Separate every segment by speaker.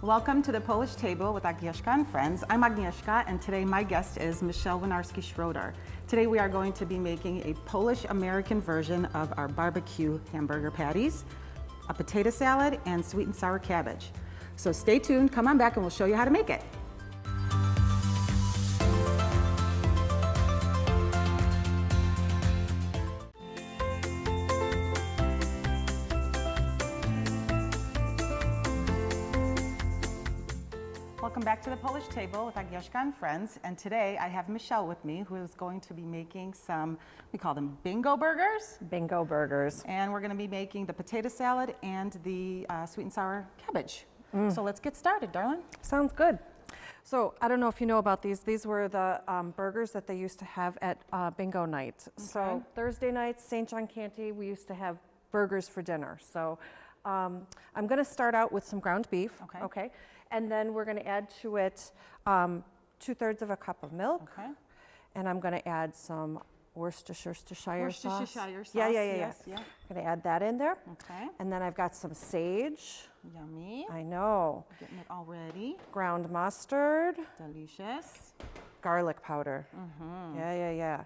Speaker 1: Welcome to the Polish Table with Agnieszka and friends. I'm Agnieszka, and today my guest is Michelle Winarski-Schroeder. Today we are going to be making a Polish-American version of our barbecue hamburger patties, a potato salad, and sweet and sour cabbage. So stay tuned, come on back, and we'll show you how to make it. Welcome back to the Polish Table with Agnieszka and friends, and today I have Michelle with me who is going to be making some, we call them bingo burgers.
Speaker 2: Bingo burgers.
Speaker 1: And we're going to be making the potato salad and the sweet and sour cabbage. So let's get started, darling.
Speaker 2: Sounds good. So I don't know if you know about these. These were the burgers that they used to have at bingo night. Okay. So Thursday nights, St. John Canty, we used to have burgers for dinner. So I'm going to start out with some ground beef. Okay. And then we're going to add to it 2/3 of a cup of milk. Okay. And I'm going to add some Worcestershire sauce.
Speaker 1: Worcestershire sauce.
Speaker 2: Yeah.
Speaker 1: Yes.
Speaker 2: I'm going to add that in there.
Speaker 1: Okay.
Speaker 2: And then I've got some sage.
Speaker 1: Yummy.
Speaker 2: I know.
Speaker 1: Getting it all ready.
Speaker 2: Ground mustard.
Speaker 1: Delicious.
Speaker 2: Garlic powder. Yeah.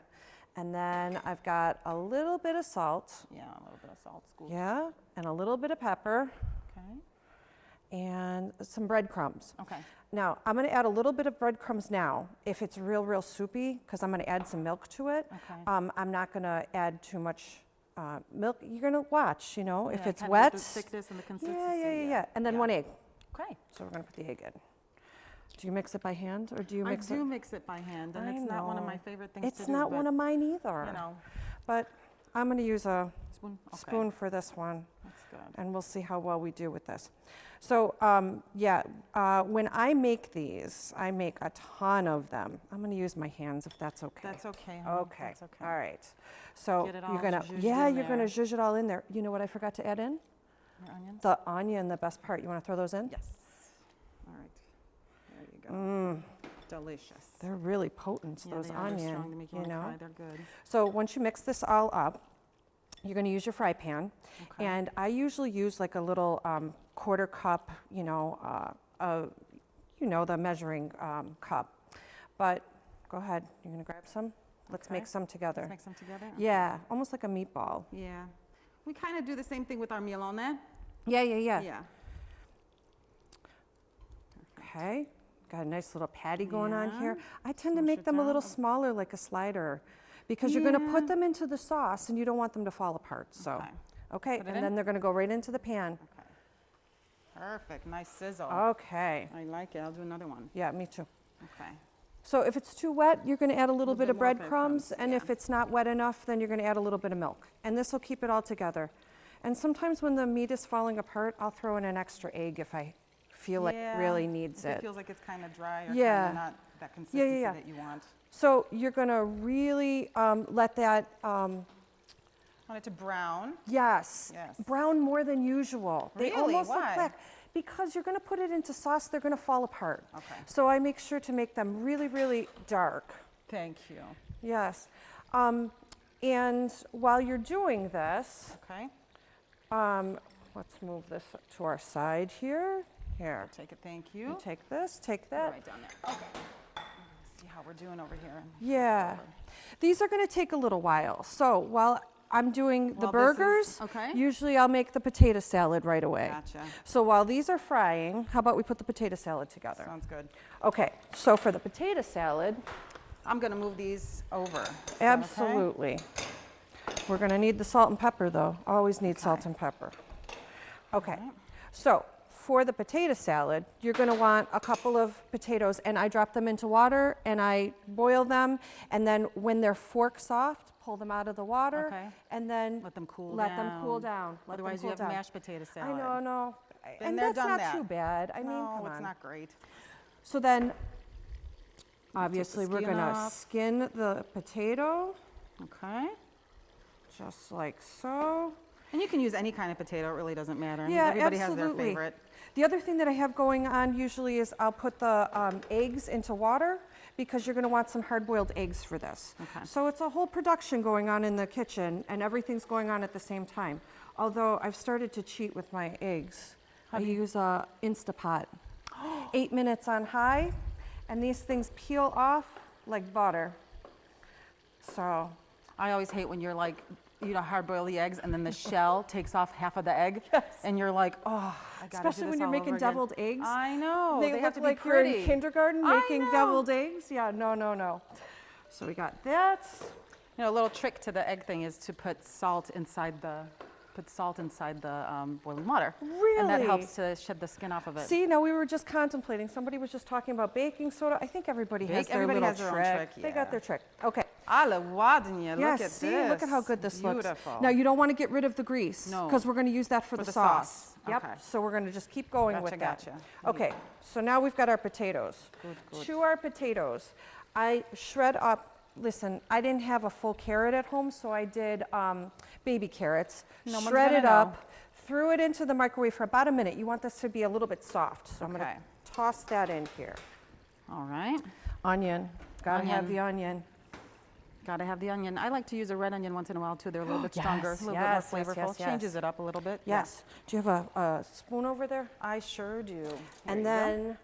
Speaker 2: And then I've got a little bit of salt.
Speaker 1: Yeah, a little bit of salt.
Speaker 2: Yeah, and a little bit of pepper.
Speaker 1: Okay.
Speaker 2: And some breadcrumbs.
Speaker 1: Okay.
Speaker 2: Now, I'm going to add a little bit of breadcrumbs now if it's real soupy, because I'm going to add some milk to it.
Speaker 1: Okay.
Speaker 2: I'm not going to add too much milk. You're going to watch, you know, if it's
Speaker 1: kind of
Speaker 2: wet.
Speaker 1: the thickness and the consistency.
Speaker 2: Yeah. And then 1 egg.
Speaker 1: Okay.
Speaker 2: So we're going to put the egg in. Do you mix it by hand, or do you mix it?
Speaker 1: I do mix it by hand, and it's not one of my favorite things to do.
Speaker 2: It's not one of mine either.
Speaker 1: You know.
Speaker 2: But I'm going to use a
Speaker 1: spoon
Speaker 2: for this one.
Speaker 1: That's good.
Speaker 2: And we'll see how well we do with this. So when I make these, I make a ton of them. I'm going to use my hands if that's okay.
Speaker 1: That's okay, honey.
Speaker 2: Okay.
Speaker 1: That's okay.
Speaker 2: All right. So
Speaker 1: Get it all
Speaker 2: you're going to zhuzh it all in there. You know what I forgot to add in?
Speaker 1: Your onions?
Speaker 2: The onion, the best part. You want to throw those in?
Speaker 1: Yes. All right. There you go. Delicious.
Speaker 2: They're really potent, those onions.
Speaker 1: They're strong to make you cry. They're good.
Speaker 2: So once you mix this all up, you're going to use your fry pan.
Speaker 1: Okay.
Speaker 2: And I usually use like a little 1/4 cup, the measuring cup. But go ahead, you're going to grab some. Let's make some together.
Speaker 1: Let's make some together? Okay.
Speaker 2: Yeah, almost like a meatball.
Speaker 1: Yeah. We kind of do the same thing with our mielone.
Speaker 2: Yeah.
Speaker 1: Yeah.
Speaker 2: Okay, got a nice little patty going on here. I tend to make them a little smaller, like a slider, because you're going to put them into the sauce and you don't want them to fall apart. So, okay, and then they're going to go right into the pan.
Speaker 1: Okay. Perfect. Nice sizzle.
Speaker 2: Okay.
Speaker 1: I like it. I'll do another one.
Speaker 2: Yeah, me too.
Speaker 1: Okay.
Speaker 2: So if it's too wet, you're going to add a little bit of breadcrumbs, and if it's not wet enough, then you're going to add a little bit of milk. And this will keep it all together. And sometimes when the meat is falling apart, I'll throw in an extra egg if I feel like it really needs it.
Speaker 1: It feels like it's kind of dry or kind of not that consistency that you want.
Speaker 2: So you're going to really let that...
Speaker 1: want it to brown?
Speaker 2: Yes. Brown more than usual.
Speaker 1: Really?
Speaker 2: They almost
Speaker 1: Why?
Speaker 2: look black. Because you're going to put it into sauce, they're going to fall apart.
Speaker 1: Okay.
Speaker 2: So I make sure to make them really dark.
Speaker 1: Thank you.
Speaker 2: Yes. And while you're doing this, let's move this to our side here. Here.
Speaker 1: Take it, thank you.
Speaker 2: You take this, take that.
Speaker 1: Right down there. Okay. Let's see how we're doing over here.
Speaker 2: Yeah. These are going to take a little while. So while I'm doing the burgers, usually I'll make the potato salad right away.
Speaker 1: Gotcha.
Speaker 2: So while these are frying, how about we put the potato salad together?
Speaker 1: Sounds good.
Speaker 2: Okay, so for the potato salad,
Speaker 1: I'm going to move these over.
Speaker 2: Absolutely. We're going to need the salt and pepper though. Always need salt and pepper. Okay, so for the potato salad, you're going to want a couple of potatoes, and I drop them into water and I boil them, and then when they're fork soft, pull them out of the water, and then
Speaker 1: let them cool
Speaker 2: down.
Speaker 1: Otherwise, you have mashed potato salad.
Speaker 2: I know.
Speaker 1: And
Speaker 2: that's not too bad. I mean,
Speaker 1: no,
Speaker 2: come on.
Speaker 1: it's not great.
Speaker 2: So then, obviously, we're going to skin the potato.
Speaker 1: Okay.
Speaker 2: Just like so.
Speaker 1: And you can use any kind of potato. It really doesn't matter.
Speaker 2: Yeah,
Speaker 1: everybody has their favorite.
Speaker 2: The other thing that I have going on usually is I'll put the eggs into water, because you're going to want some hard-boiled eggs for this.
Speaker 1: Okay.
Speaker 2: So it's a whole production going on in the kitchen, and everything's going on at the same time. Although I've started to cheat with my eggs. I use a Instapot. 8 minutes on high, and these things peel off like butter. So
Speaker 1: I always hate when you're like, you know, hard boil the eggs and then the shell takes off half of the egg.
Speaker 2: Yes.
Speaker 1: And you're like, oh, I gotta
Speaker 2: especially
Speaker 1: do this
Speaker 2: when you're
Speaker 1: all
Speaker 2: making
Speaker 1: over again.
Speaker 2: deviled eggs.
Speaker 1: I know.
Speaker 2: They
Speaker 1: have
Speaker 2: look
Speaker 1: to be
Speaker 2: like
Speaker 1: pretty.
Speaker 2: you're in kindergarten
Speaker 1: I
Speaker 2: making
Speaker 1: know.
Speaker 2: deviled eggs. Yeah, no. So we got that.
Speaker 1: You know, a little trick to the egg thing is to put salt inside the boiling water.
Speaker 2: Really?
Speaker 1: And that helps to shed the skin off of it.
Speaker 2: See, now we were just contemplating. Somebody was just talking about baking soda. I think everybody has their
Speaker 1: Everybody
Speaker 2: little
Speaker 1: has their own
Speaker 2: trick.
Speaker 1: trick,
Speaker 2: They
Speaker 1: yeah.
Speaker 2: got their trick. Okay.
Speaker 1: Ale ładnie,
Speaker 2: Yes,
Speaker 1: look at
Speaker 2: see,
Speaker 1: this.
Speaker 2: look at how good this
Speaker 1: Beautiful.
Speaker 2: looks. Now you don't want to get rid of the grease.
Speaker 1: No.
Speaker 2: Because we're going to use that for the
Speaker 1: the
Speaker 2: sauce.
Speaker 1: sauce.
Speaker 2: Yep.
Speaker 1: Okay.
Speaker 2: So we're going to just keep going
Speaker 1: Gotcha,
Speaker 2: with that.
Speaker 1: gotcha.
Speaker 2: Okay. So now we've got our potatoes.
Speaker 1: Good.
Speaker 2: To our potatoes, I shred up. Listen, I didn't have a full carrot at home, so I did baby carrots.
Speaker 1: No one's
Speaker 2: Shred
Speaker 1: gonna
Speaker 2: it
Speaker 1: know.
Speaker 2: up, threw it into the microwave for about a minute. You want this to be a little bit soft, so I'm going
Speaker 1: Okay.
Speaker 2: to toss that in here.
Speaker 1: All right.
Speaker 2: Onion, gotta have
Speaker 1: Onion.
Speaker 2: the onion.
Speaker 1: Gotta have the onion. I like to use a red onion once in a while too. They're a little bit
Speaker 2: Yes,
Speaker 1: stronger, a little
Speaker 2: yes,
Speaker 1: bit more flavorful.
Speaker 2: yes.
Speaker 1: Changes it up a little bit.
Speaker 2: Yes. Do you have a spoon over there?
Speaker 1: Yeah. I sure do.
Speaker 2: And then,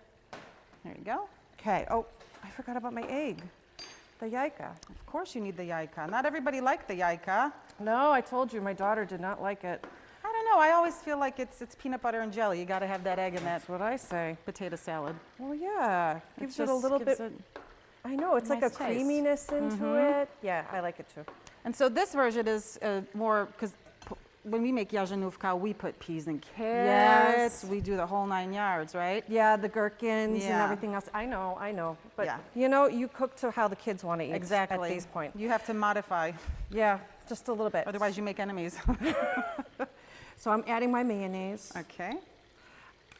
Speaker 1: There you go.
Speaker 2: okay. Oh, I forgot about my egg, the yaika.
Speaker 1: Of course you need the yaika. Not everybody liked the yaika.
Speaker 2: No, I told you my daughter did not like it.
Speaker 1: I don't know. I always feel like it's peanut butter and jelly. You got to have that egg in that
Speaker 2: That's what I say.
Speaker 1: potato salad.
Speaker 2: Well, yeah, gives it a
Speaker 1: just
Speaker 2: little
Speaker 1: gives
Speaker 2: bit.
Speaker 1: it-
Speaker 2: I know it's like a
Speaker 1: nice taste.
Speaker 2: creaminess into it. Yeah, I like it too.
Speaker 1: And so this version is more because when we make jarzynówka, we put peas and carrots.
Speaker 2: Yes.
Speaker 1: We do the whole 9 yards, right?
Speaker 2: Yeah, the gherkins and
Speaker 1: Yeah.
Speaker 2: everything else. I know. But
Speaker 1: Yeah.
Speaker 2: you know, you cook to how the kids want to eat
Speaker 1: Exactly.
Speaker 2: at these points.
Speaker 1: You have to modify,
Speaker 2: Yeah, just a little bit.
Speaker 1: otherwise you make enemies.
Speaker 2: So I'm adding my mayonnaise.
Speaker 1: Okay.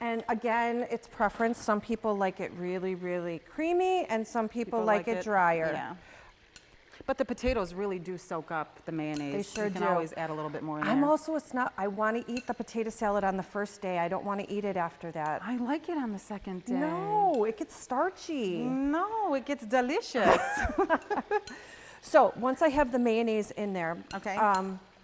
Speaker 2: And again, it's preference. Some people like it really, really creamy, and some people like it drier.
Speaker 1: Yeah. But the potatoes really do soak up the mayonnaise.
Speaker 2: They sure
Speaker 1: you can
Speaker 2: do.
Speaker 1: always add a little bit more in
Speaker 2: I'm
Speaker 1: there.
Speaker 2: also a snob. I want to eat the potato salad on the first day. I don't want to eat it after that.
Speaker 1: I like it on the second day.
Speaker 2: No, it gets starchy.
Speaker 1: No, it gets delicious.
Speaker 2: So once I have the mayonnaise in there,
Speaker 1: Okay.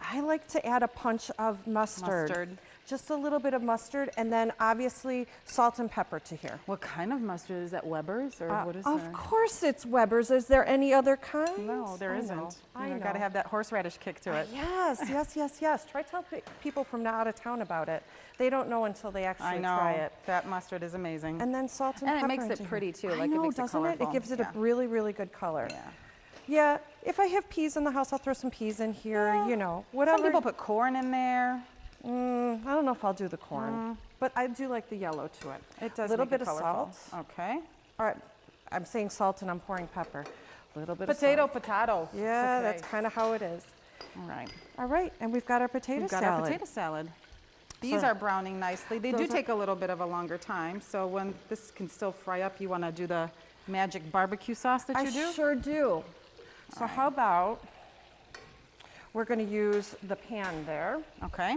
Speaker 2: I like to add a punch of mustard.
Speaker 1: Mustard.
Speaker 2: Just a little bit of mustard, and then obviously salt and pepper to here.
Speaker 1: What kind of mustard? Is that Weber's or what is
Speaker 2: Of
Speaker 1: that?
Speaker 2: course it's Weber's. Is there any other kind?
Speaker 1: No, there
Speaker 2: I
Speaker 1: isn't.
Speaker 2: know. I know.
Speaker 1: Got to have that horseradish kick to it.
Speaker 2: Yes. Try tell people from out of town about it. They don't know until they
Speaker 1: I
Speaker 2: actually
Speaker 1: know.
Speaker 2: try it.
Speaker 1: That mustard is amazing.
Speaker 2: And then salt and
Speaker 1: And it
Speaker 2: pepper.
Speaker 1: makes it
Speaker 2: into here.
Speaker 1: pretty, too.
Speaker 2: I
Speaker 1: Like, it
Speaker 2: know,
Speaker 1: makes it
Speaker 2: doesn't it? It
Speaker 1: colorful.
Speaker 2: gives it
Speaker 1: Yeah.
Speaker 2: a really, really good color.
Speaker 1: Yeah.
Speaker 2: Yeah, if I have peas in the house, I'll throw some peas in here, you know, whatever.
Speaker 1: Some people put corn in there.
Speaker 2: I don't know if I'll do the corn, but I do like the yellow to it.
Speaker 1: It does
Speaker 2: A little
Speaker 1: make it
Speaker 2: bit of
Speaker 1: colorful.
Speaker 2: salt.
Speaker 1: Okay.
Speaker 2: All right, I'm saying salt and I'm pouring pepper. A little bit
Speaker 1: Potato,
Speaker 2: of salt.
Speaker 1: potato.
Speaker 2: Yeah,
Speaker 1: It's
Speaker 2: that's
Speaker 1: okay.
Speaker 2: kind of how it is.
Speaker 1: All right.
Speaker 2: All right, and we've got our potato
Speaker 1: We've got
Speaker 2: salad.
Speaker 1: our potato salad. These
Speaker 2: So-
Speaker 1: are browning nicely. They do
Speaker 2: Those are-
Speaker 1: take a little bit of a longer time. So when this can still fry up, you want to do the magic barbecue sauce that
Speaker 2: I
Speaker 1: you do?
Speaker 2: sure do. So how about we're going to use the pan there,
Speaker 1: Okay.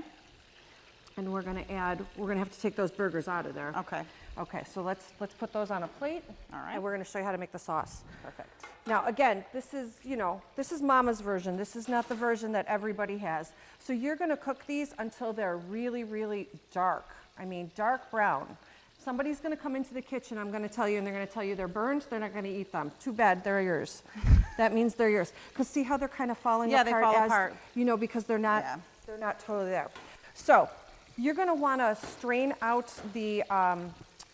Speaker 2: and we're going to have to take those burgers out of there.
Speaker 1: Okay.
Speaker 2: Okay, so let's put those on a plate.
Speaker 1: All right.
Speaker 2: And we're going to show you how to make the sauce.
Speaker 1: Perfect.
Speaker 2: Now, again, this is Mama's version. This is not the version that everybody has. So you're going to cook these until they're really, really dark. I mean, dark brown. Somebody's going to come into the kitchen, I'm going to tell you, and they're going to tell you they're burned. They're not going to eat them. Too bad, they're yours. That means they're yours. Because see how they're kind of falling
Speaker 1: Yeah,
Speaker 2: apart?
Speaker 1: they fall apart.
Speaker 2: You know, because they're not,
Speaker 1: Yeah.
Speaker 2: they're not totally there. So you're going to want to strain out the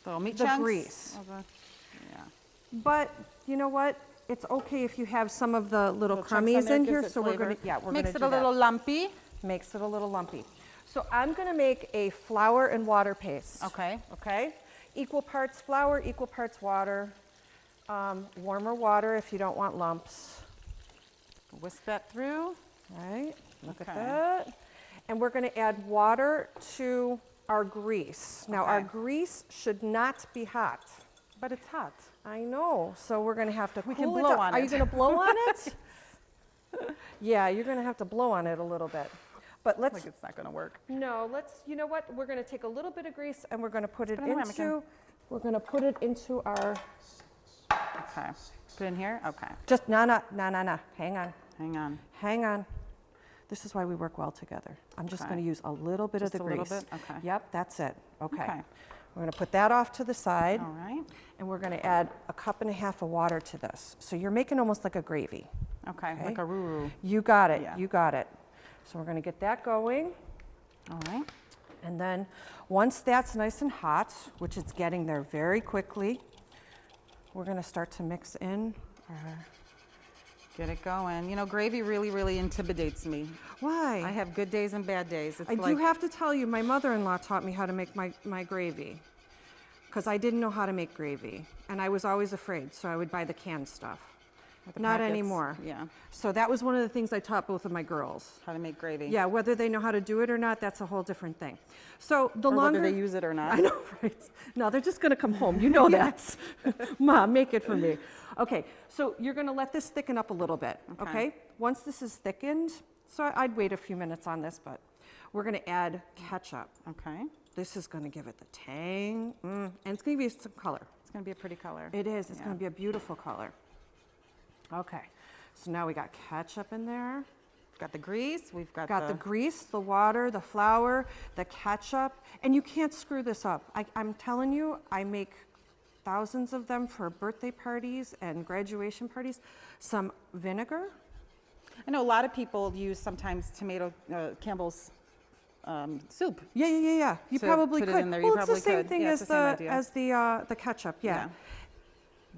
Speaker 1: Little meat
Speaker 2: the
Speaker 1: chunks.
Speaker 2: grease.
Speaker 1: Yeah.
Speaker 2: But you know what? It's okay if you have some of the little
Speaker 1: Little chunks on
Speaker 2: crummies
Speaker 1: there
Speaker 2: in
Speaker 1: gives
Speaker 2: here.
Speaker 1: it
Speaker 2: So we're
Speaker 1: flavor.
Speaker 2: gonna, we're
Speaker 1: Makes
Speaker 2: gonna
Speaker 1: it
Speaker 2: do
Speaker 1: a little
Speaker 2: that.
Speaker 1: lumpy.
Speaker 2: Makes it a little lumpy. So I'm gonna make a flour and water paste.
Speaker 1: Okay.
Speaker 2: Okay. Equal parts flour, equal parts water. Warmer water if you don't want lumps.
Speaker 1: Whisk that through.
Speaker 2: Right. Look at
Speaker 1: Okay.
Speaker 2: that. And we're gonna add water to our grease. Now our
Speaker 1: Okay.
Speaker 2: grease should not be hot.
Speaker 1: But it's hot.
Speaker 2: I know, so we're gonna have to
Speaker 1: We
Speaker 2: cool
Speaker 1: can
Speaker 2: it
Speaker 1: blow
Speaker 2: down.
Speaker 1: on
Speaker 2: Are you
Speaker 1: it.
Speaker 2: gonna blow on it? Yeah, you're gonna have to blow on it a little bit. But let's,
Speaker 1: Like it's not going to work.
Speaker 2: no, you know what? We're gonna take a little bit of grease and we're gonna put it
Speaker 1: Put it in the ramekin.
Speaker 2: into our,
Speaker 1: Okay. Put it in here? Okay.
Speaker 2: just, no, hang on,
Speaker 1: Hang on.
Speaker 2: This is why we work well together. I'm just
Speaker 1: Okay.
Speaker 2: gonna use a little bit
Speaker 1: Just
Speaker 2: of the
Speaker 1: a little
Speaker 2: grease.
Speaker 1: bit? Okay.
Speaker 2: Yep, that's it, okay.
Speaker 1: Okay.
Speaker 2: We're going to put that off to the side.
Speaker 1: All right.
Speaker 2: And we're going to add 1.5 cups of water to this. So you're making almost like a gravy.
Speaker 1: Okay, like a roux.
Speaker 2: You got it.
Speaker 1: Yeah.
Speaker 2: You got it. So we're going to get that going.
Speaker 1: All right.
Speaker 2: And then once that's nice and hot, which it's getting there very quickly, we're going to start to mix in our...
Speaker 1: Get it going. You know, gravy really, really intimidates me.
Speaker 2: Why?
Speaker 1: I have good days and bad days. It's
Speaker 2: I do have to tell you, my mother-in-law taught me how to make my gravy, because I didn't know how to make gravy, and I was always afraid, so I would buy the canned stuff. Not
Speaker 1: packets.
Speaker 2: anymore.
Speaker 1: Yeah.
Speaker 2: So that was one of the things I taught both of my girls.
Speaker 1: How to make gravy.
Speaker 2: Yeah, whether they know how to do it or not, that's a whole different thing. So the
Speaker 1: Or
Speaker 2: longer
Speaker 1: whether they use it or not.
Speaker 2: I know, right? No, they're just going to come home. You know that. Mom, make it for me. Okay, so you're going to let this thicken up a little bit, okay? Once this is thickened, so I'd wait a few minutes on this, but we're going to add ketchup.
Speaker 1: Okay.
Speaker 2: This is going to give it the tang, and it's going to give you some color.
Speaker 1: It's going to be a pretty color.
Speaker 2: It is. It's going to be a beautiful color. Okay, so now we got ketchup in there.
Speaker 1: We've got the grease. We've got
Speaker 2: the grease, the water, the flour, the ketchup, and you can't screw this up. I'm telling you, I make thousands of them for birthday parties and graduation parties. Some vinegar.
Speaker 1: I know a lot of people use sometimes tomato, Campbell's soup.
Speaker 2: Yeah. You
Speaker 1: To
Speaker 2: probably
Speaker 1: put it
Speaker 2: could.
Speaker 1: in there,
Speaker 2: Well,
Speaker 1: you
Speaker 2: it's the
Speaker 1: probably
Speaker 2: same
Speaker 1: could.
Speaker 2: thing
Speaker 1: Yeah,
Speaker 2: as
Speaker 1: it's the same
Speaker 2: the ketchup. Yeah.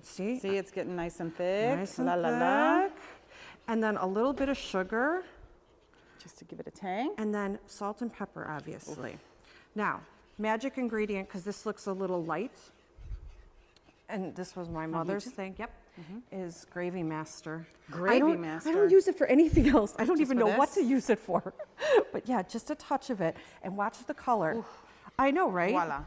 Speaker 2: See,
Speaker 1: See, it's getting nice and thick.
Speaker 2: nice and
Speaker 1: La la la.
Speaker 2: thick. And then a little bit of sugar,
Speaker 1: Just to give it a tang.
Speaker 2: and then salt and pepper, obviously. Now, magic ingredient, because this looks a little light, and this was my mother's thing. Yep. Is Gravy Master.
Speaker 1: Gravy Master.
Speaker 2: I don't use it for anything else. I don't even
Speaker 1: for
Speaker 2: know what
Speaker 1: this?
Speaker 2: to use it for. But yeah, just a touch of it, and watch the color.
Speaker 1: Oof.
Speaker 2: I know, right?
Speaker 1: Voila.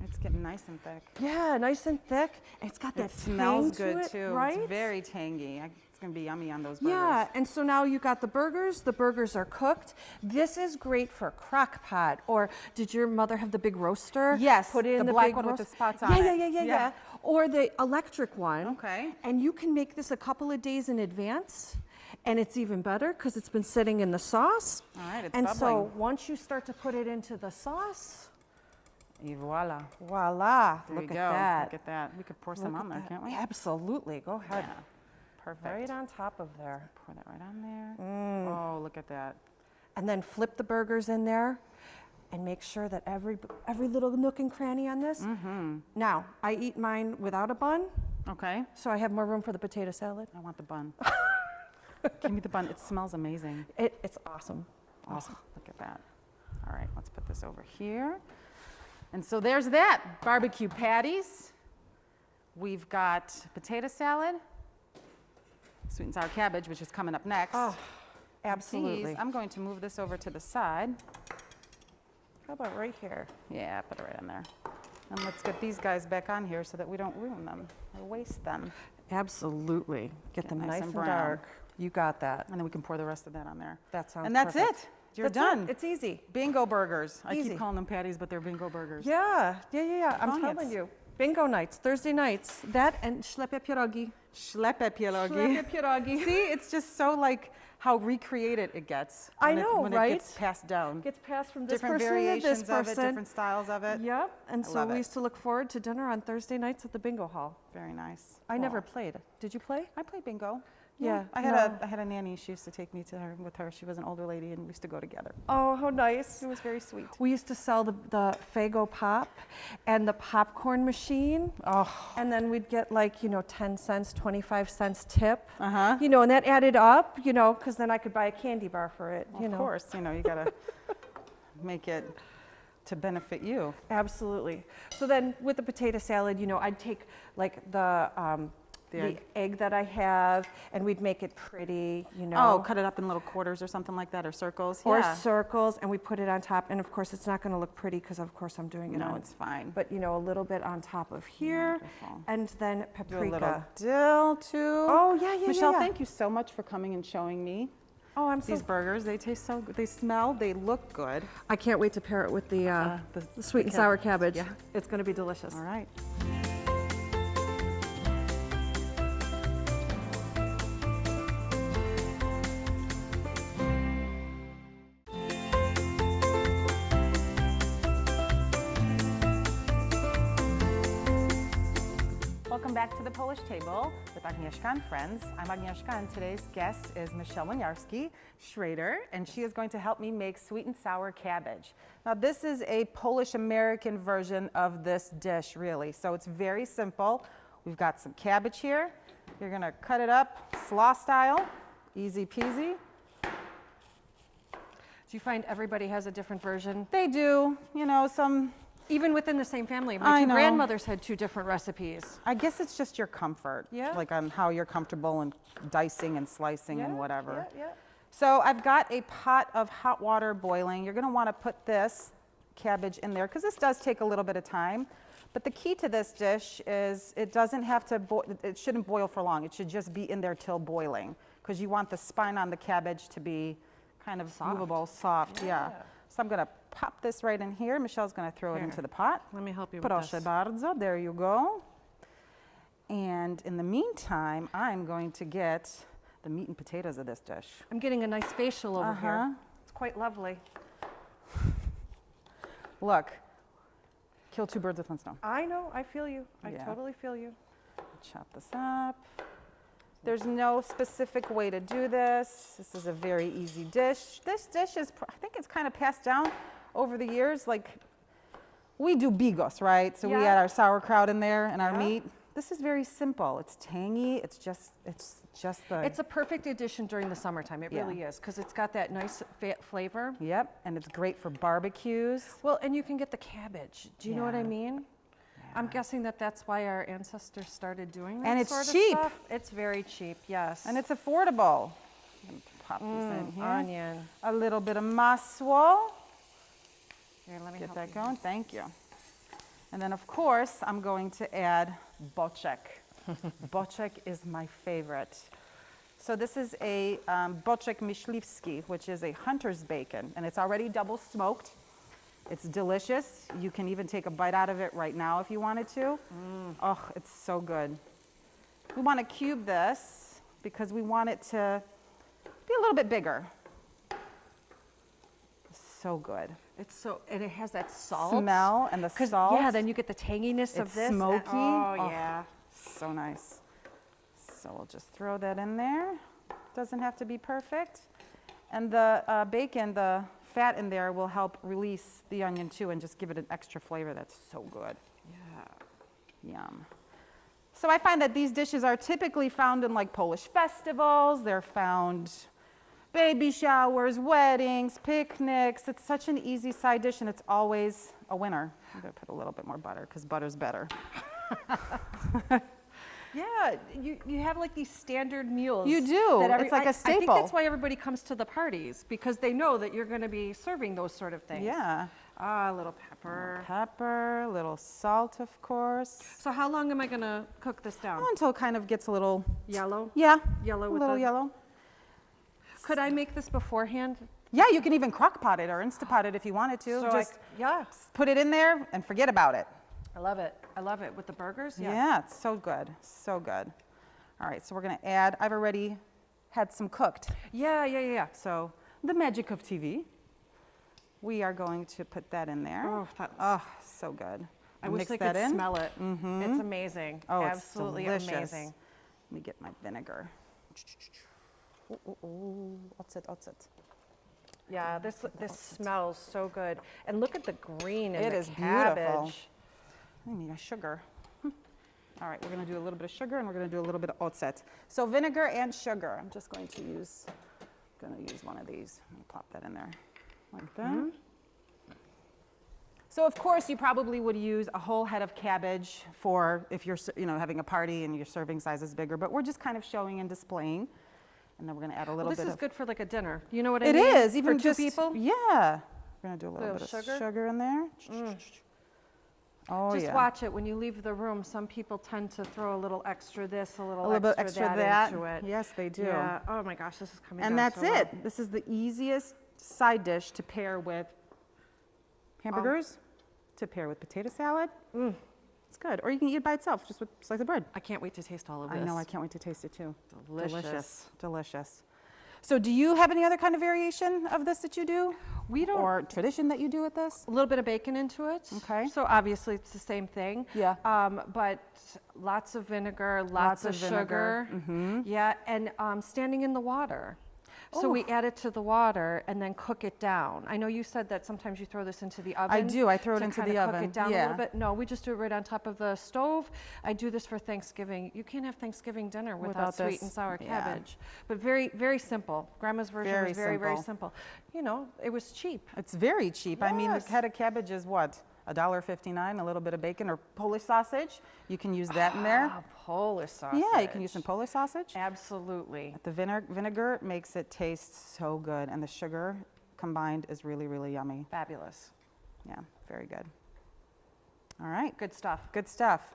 Speaker 1: It's getting nice and thick.
Speaker 2: Yeah, nice and thick. And it's got that
Speaker 1: It smells
Speaker 2: tang to
Speaker 1: good
Speaker 2: it,
Speaker 1: too.
Speaker 2: right?
Speaker 1: It's very tangy. It's going to be yummy on those burgers.
Speaker 2: Yeah, and so now you got the burgers. The burgers are cooked. This is great for crock pot. Or did your mother have the big roaster?
Speaker 1: Yes,
Speaker 2: put it in
Speaker 1: the
Speaker 2: the
Speaker 1: black
Speaker 2: big
Speaker 1: one with the
Speaker 2: roast-
Speaker 1: spots on
Speaker 2: yeah,
Speaker 1: it.
Speaker 2: Yeah.
Speaker 1: Yeah.
Speaker 2: Or the electric one.
Speaker 1: Okay.
Speaker 2: And you can make this a couple of days in advance. And it's even better because it's been sitting in the sauce.
Speaker 1: All right, it's
Speaker 2: and
Speaker 1: bubbling.
Speaker 2: so once you start to put it into the sauce,
Speaker 1: Et voila.
Speaker 2: voila,
Speaker 1: There
Speaker 2: look
Speaker 1: you
Speaker 2: at
Speaker 1: go.
Speaker 2: that.
Speaker 1: Look at that. We could pour some
Speaker 2: Look
Speaker 1: on
Speaker 2: at
Speaker 1: there,
Speaker 2: that.
Speaker 1: can't we?
Speaker 2: Absolutely, go ahead.
Speaker 1: Yeah. Perfect.
Speaker 2: Right on top of there.
Speaker 1: Pour that right on there. Oh, look at that.
Speaker 2: And then flip the burgers in there and make sure that every little nook and cranny on this. Now, I eat mine without a bun,
Speaker 1: Okay.
Speaker 2: so I have more room for the potato salad.
Speaker 1: I want the bun. Give me the bun. It smells amazing.
Speaker 2: It's awesome.
Speaker 1: Awesome. Look at that. All right, let's put this over here. And so there's that. Barbecue patties. We've got potato salad, sweet and sour cabbage, which is coming up next.
Speaker 2: Oh, absolutely.
Speaker 1: These, I'm going to move this over to the side.
Speaker 2: How about right here?
Speaker 1: Yeah, put it right in there. And let's get these guys back on here so that we don't ruin them or waste them.
Speaker 2: Absolutely. Get them
Speaker 1: nice
Speaker 2: nice
Speaker 1: and
Speaker 2: and
Speaker 1: brown.
Speaker 2: dark. You got that.
Speaker 1: And then we can pour the rest of that on there.
Speaker 2: That sounds
Speaker 1: And that's
Speaker 2: perfect.
Speaker 1: it. You're
Speaker 2: That's
Speaker 1: done.
Speaker 2: it. It's easy.
Speaker 1: Bingo burgers. I
Speaker 2: Easy.
Speaker 1: keep calling them patties, but they're bingo burgers.
Speaker 2: Yeah. I'm
Speaker 1: Koniec.
Speaker 2: telling you. Bingo nights, Thursday nights. That and ślepe pierogi.
Speaker 1: Ślepe pierogi.
Speaker 2: Ślepe pierogi.
Speaker 1: See, it's just so like how recreated it gets.
Speaker 2: I
Speaker 1: when
Speaker 2: know,
Speaker 1: when
Speaker 2: right?
Speaker 1: it gets passed down.
Speaker 2: Gets passed from this
Speaker 1: Different
Speaker 2: person to
Speaker 1: variations
Speaker 2: this
Speaker 1: of it,
Speaker 2: person.
Speaker 1: different styles of it.
Speaker 2: Yep. And
Speaker 1: I
Speaker 2: so
Speaker 1: love
Speaker 2: we
Speaker 1: it.
Speaker 2: used to look forward to dinner on Thursday nights at the bingo hall.
Speaker 1: Very nice.
Speaker 2: I never
Speaker 1: Cool.
Speaker 2: played. Did you play?
Speaker 1: I played bingo.
Speaker 2: Yeah,
Speaker 1: I had a nanny. She used to take me to her with her. She was an older lady, and we used to go together.
Speaker 2: Oh, how nice.
Speaker 1: It was very sweet.
Speaker 2: We used to sell the Faygo Pop and the popcorn machine.
Speaker 1: Oh,
Speaker 2: And then we'd get 10 cents, 25 cents tip.
Speaker 1: uh-huh.
Speaker 2: And that added up, because then I could buy a candy bar for it.
Speaker 1: Of course, you gotta make it to benefit you.
Speaker 2: Absolutely. So then with the potato salad, I'd take the egg that I have, and we'd make it pretty,
Speaker 1: Oh, cut it up in little quarters or something like that, or circles.
Speaker 2: or
Speaker 1: Yeah.
Speaker 2: circles, and we put it on top. And of course, it's not going to look pretty because, of course, I'm doing it
Speaker 1: No,
Speaker 2: on.
Speaker 1: it's fine.
Speaker 2: But a little bit on top of here,
Speaker 1: Wonderful.
Speaker 2: and then
Speaker 1: Do a
Speaker 2: paprika.
Speaker 1: little dill too.
Speaker 2: Oh yeah.
Speaker 1: Michelle,
Speaker 2: yeah.
Speaker 1: thank you so much for coming and showing me
Speaker 2: Oh, I'm so.
Speaker 1: these burgers. They taste so good. They smell, they look good.
Speaker 2: I can't wait to pair it with the sweet and
Speaker 1: the
Speaker 2: sour cabbage.
Speaker 1: Yeah.
Speaker 2: It's going to be delicious.
Speaker 1: All right. Welcome back to the Polish Table with Agnieszka and friends. I'm Agnieszka and today's guest is Michelle Schrader, and she is going to help me make sweet and sour cabbage. Now this is a Polish-American version of this dish really, so it's very simple. We've got some cabbage here. You're gonna cut it up slaw style, easy peasy.
Speaker 2: Do you find everybody has a different version?
Speaker 1: They do, you know, some.
Speaker 2: Even within the same family.
Speaker 1: I
Speaker 2: My two
Speaker 1: know.
Speaker 2: grandmothers had two different recipes.
Speaker 1: I guess it's just your comfort, like on how you're comfortable and dicing and slicing and whatever. So I've got a pot of hot water boiling. You're gonna wanna put this cabbage in there because this does take a little bit of time. But the key to this dish is it doesn't have to it shouldn't boil for long. It should just be in there till boiling because you want the spine on the cabbage to be kind of movable, soft, yeah. So I'm gonna pop this right in here. Michelle's gonna throw it into the pot.
Speaker 2: Let me help you with
Speaker 1: Proszę
Speaker 2: this.
Speaker 1: bardzo, there you go. And in the meantime, I'm going to get the meat and potatoes of this dish.
Speaker 2: I'm getting a nice facial over here. It's quite lovely.
Speaker 1: Look, kill two birds with one stone.
Speaker 2: I know, I feel you. I totally feel you.
Speaker 1: Chop this up. There's no specific way to do this. This is a very easy dish. This dish is, I think it's kind of passed down over the years. Like, we do bigos, right? So we add our sauerkraut in there and our meat. This is very simple. It's tangy. It's just the.
Speaker 2: It's a perfect addition during the summertime. It really is, because it's got that nice flavor.
Speaker 1: Yep, and it's great for barbecues.
Speaker 2: Well, and you can get the cabbage. Do you know what I mean? I'm guessing that that's why our ancestors started doing that.
Speaker 1: And it's
Speaker 2: sort of
Speaker 1: cheap.
Speaker 2: Stuff. It's very cheap, yes.
Speaker 1: And it's affordable. Pop these in here.
Speaker 2: Onion.
Speaker 1: A little bit of masło.
Speaker 2: Here, let me
Speaker 1: Get
Speaker 2: help
Speaker 1: that
Speaker 2: you.
Speaker 1: going. Thank you. And then, of course, I'm going to add boczek. Boczek is my favorite. So this is a boczek myśliwski, which is a hunter's bacon, and it's already double smoked. It's delicious. You can even take a bite out of it right now if you wanted to. Oh, it's so good. We want to cube this because we want it to be a little bit bigger. So good.
Speaker 2: It's so, and it has that salt.
Speaker 1: Smell and the salt.
Speaker 2: Yeah, then you get the tanginess of this.
Speaker 1: It's smoky.
Speaker 2: Oh, yeah.
Speaker 1: So nice. So we'll just throw that in there. Doesn't have to be perfect. And the bacon, the fat in there will help release the onion too and just give it an extra flavor that's so good. Yeah. Yum. So I find that these dishes are typically found in like Polish festivals. They're found baby showers, weddings, picnics. It's such an easy side dish and it's always a winner. I'm gonna put a little bit more butter because butter's better.
Speaker 2: Yeah, you have like these standard meals.
Speaker 1: You do.
Speaker 2: That
Speaker 1: It's like a
Speaker 2: I think
Speaker 1: staple.
Speaker 2: that's why everybody comes to the parties, because they know that you're going to be serving those sort of things.
Speaker 1: Yeah.
Speaker 2: Ah, a little pepper.
Speaker 1: Pepper, little salt, of course.
Speaker 2: So how long am I going to cook this down?
Speaker 1: Until it kind of gets a little,
Speaker 2: Yellow?
Speaker 1: yeah,
Speaker 2: Yellow
Speaker 1: a
Speaker 2: with
Speaker 1: little
Speaker 2: the-
Speaker 1: yellow.
Speaker 2: Could I make this beforehand?
Speaker 1: Yeah, you can even crock pot it or Instapot it if you wanted to.
Speaker 2: So
Speaker 1: Just
Speaker 2: yeah.
Speaker 1: put it in there and forget about it.
Speaker 2: I love it. I love it. With the burgers?
Speaker 1: Yeah, it's so good, so good. All right, so we're gonna add, I've already had some cooked.
Speaker 2: Yeah.
Speaker 1: So the magic of TV. We are going to put that in there.
Speaker 2: Oh, that's,
Speaker 1: Oh, so good.
Speaker 2: I
Speaker 1: And
Speaker 2: wish
Speaker 1: mix
Speaker 2: they
Speaker 1: that
Speaker 2: could
Speaker 1: in.
Speaker 2: smell it. It's amazing.
Speaker 1: Oh,
Speaker 2: Absolutely
Speaker 1: it's delicious.
Speaker 2: amazing.
Speaker 1: Let me get my vinegar. Oh, ocet.
Speaker 2: Yeah, this smells so good. And look at the green in
Speaker 1: It
Speaker 2: the
Speaker 1: is
Speaker 2: cabbage.
Speaker 1: beautiful. I need a sugar. All right, we're gonna do a little bit of sugar and we're gonna do a little bit of ocet. So vinegar and sugar. I'm just going to use one of these. I'm gonna pop that in there like that. So of course you probably would use a whole head of cabbage for if you're having a party and your serving size is bigger, but we're just kind of showing and displaying. And then we're gonna add a little
Speaker 2: This
Speaker 1: bit
Speaker 2: is
Speaker 1: of.
Speaker 2: good for like a dinner. You know what I
Speaker 1: It
Speaker 2: mean?
Speaker 1: is, even
Speaker 2: for two
Speaker 1: just
Speaker 2: people.
Speaker 1: Yeah. We're gonna do a little
Speaker 2: Little
Speaker 1: bit
Speaker 2: sugar?
Speaker 1: of sugar in there. Oh
Speaker 2: Just
Speaker 1: yeah.
Speaker 2: watch it when you leave the room. Some people tend to throw a little extra this, a little
Speaker 1: bit
Speaker 2: extra
Speaker 1: extra
Speaker 2: that,
Speaker 1: that.
Speaker 2: into it.
Speaker 1: Yes, they do.
Speaker 2: Yeah. Oh my gosh, this is coming.
Speaker 1: And
Speaker 2: down
Speaker 1: that's
Speaker 2: so well.
Speaker 1: it. This is the easiest side dish to pair with hamburgers, to pair with potato salad. It's good. Or you can eat it by itself, just with a slice of bread.
Speaker 2: I can't wait to taste all of this.
Speaker 1: I know, I can't wait to taste it too.
Speaker 2: Delicious.
Speaker 1: Delicious. So do you have any other kind of variation of this that you do?
Speaker 2: We don't.
Speaker 1: Or tradition that you do with this?
Speaker 2: A little bit of bacon into it.
Speaker 1: Okay.
Speaker 2: So obviously it's the same thing.
Speaker 1: Yeah.
Speaker 2: But lots of vinegar, lots of sugar. Yeah, and standing in the water. So we add it to the water and then cook it down. I know you said that sometimes you throw this into the oven.
Speaker 1: I do. I throw it
Speaker 2: to
Speaker 1: into
Speaker 2: kinda
Speaker 1: the oven.
Speaker 2: Cook it down a
Speaker 1: Yeah.
Speaker 2: little bit. No, we just do it right on top of the stove. I do this for Thanksgiving. You can't have Thanksgiving dinner without sweet
Speaker 1: this.
Speaker 2: and sour
Speaker 1: Yeah.
Speaker 2: cabbage. But very, very simple. Grandma's version
Speaker 1: Very
Speaker 2: was very, very
Speaker 1: simple.
Speaker 2: simple. You know, it was cheap.
Speaker 1: It's very cheap. I mean, the
Speaker 2: Yes.
Speaker 1: head of cabbage is what? $1.59, a little bit of bacon or Polish sausage. You can use that in there.
Speaker 2: Ah, Polish sausage.
Speaker 1: Yeah, you can use some Polish sausage.
Speaker 2: Absolutely.
Speaker 1: The vinegar makes it taste so good, and the sugar combined is really, really yummy.
Speaker 2: Fabulous.
Speaker 1: Yeah, very good. All right,
Speaker 2: Good stuff.
Speaker 1: good stuff.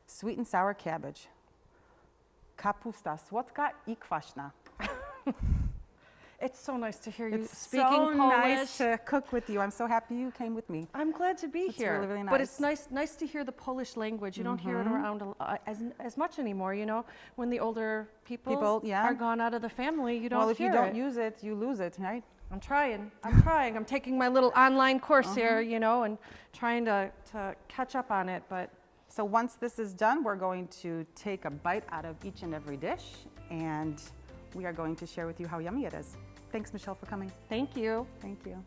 Speaker 1: Sweet and sour cabbage. Kapusta słodka I kwaśna.
Speaker 2: It's so nice to hear you
Speaker 1: It's
Speaker 2: speaking
Speaker 1: so
Speaker 2: Polish.
Speaker 1: nice to cook with you. I'm so happy you came with me.
Speaker 2: I'm glad to be here.
Speaker 1: really, really
Speaker 2: But it's
Speaker 1: nice.
Speaker 2: nice to hear the Polish language. You don't hear it around as much anymore, you know. When the older people
Speaker 1: yeah.
Speaker 2: are gone out of the family, you don't
Speaker 1: Well, if
Speaker 2: hear
Speaker 1: you don't
Speaker 2: it.
Speaker 1: use it, you lose it, right?
Speaker 2: I'm trying. I'm taking my little online course here, you know, and trying to catch up on it. But
Speaker 1: So once this is done, we're going to take a bite out of each and every dish, and we are going to share with you how yummy it is. Thanks, Michelle, for coming.
Speaker 2: thank you.
Speaker 1: Thank you.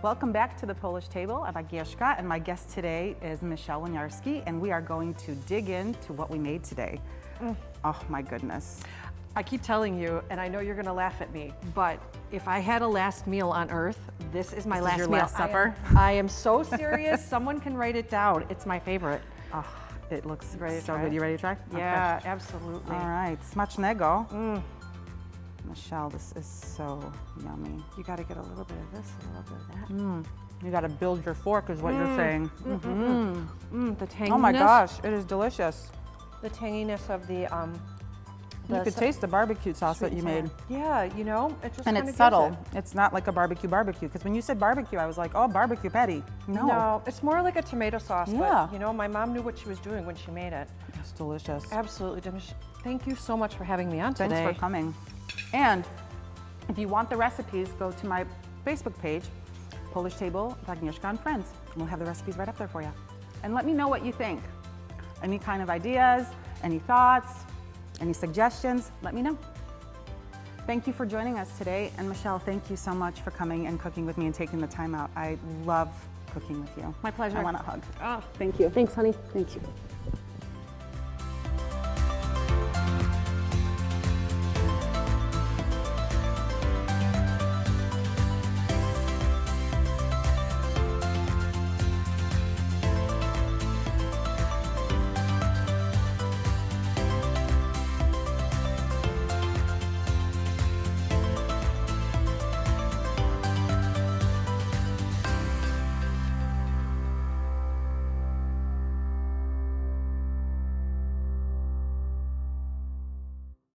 Speaker 1: Welcome back to the Polish Table. I'm Agnieszka, and my guest today is Michelle Winiarski, and we are going to dig into what we made today. Oh my goodness.
Speaker 2: I keep telling you, and I know you're going to laugh at me, but if I had a last meal on earth, this is my
Speaker 1: This is
Speaker 2: last
Speaker 1: your
Speaker 2: meal.
Speaker 1: last supper?
Speaker 2: I am so serious. Someone can write it down. It's my favorite.
Speaker 1: Oh, it looks
Speaker 2: Ready to
Speaker 1: so
Speaker 2: try
Speaker 1: good.
Speaker 2: it?
Speaker 1: You ready to try?
Speaker 2: Yeah, absolutely.
Speaker 1: Okay. All right, smacznego. Michelle, this is so yummy.
Speaker 2: You got to get a little bit of this, a little bit of that.
Speaker 1: You got to build your fork, is what you're saying.
Speaker 2: The tanginess.
Speaker 1: Oh my gosh, it is delicious.
Speaker 2: The tanginess of the
Speaker 1: You could taste the barbecue sauce that
Speaker 2: sweet
Speaker 1: you
Speaker 2: and
Speaker 1: made.
Speaker 2: sour. Yeah, you know, it just
Speaker 1: And
Speaker 2: kinda
Speaker 1: it's
Speaker 2: gives
Speaker 1: subtle.
Speaker 2: it.
Speaker 1: It's not like a barbecue, because when you said barbecue, I was like, oh, barbecue patty.
Speaker 2: No, it's more like a tomato sauce.
Speaker 1: Yeah.
Speaker 2: But, you know, my mom knew what she was doing when she made it.
Speaker 1: It's delicious.
Speaker 2: Absolutely delicious. Thank you so much for having me on today.
Speaker 1: Thanks for coming. And if you want the recipes, go to my Facebook page, Polish Table with Agnieszka and Friends. We'll have the recipes right up there for you. And let me know what you think. Any kind of ideas, any thoughts, any suggestions, let me know. Thank you for joining us today. And Michelle, thank you so much for coming and cooking with me and taking the time out. I love cooking with you.
Speaker 2: My pleasure.
Speaker 1: I want a hug.
Speaker 2: Oh,
Speaker 1: Thank you.
Speaker 2: thanks, honey. Thank you.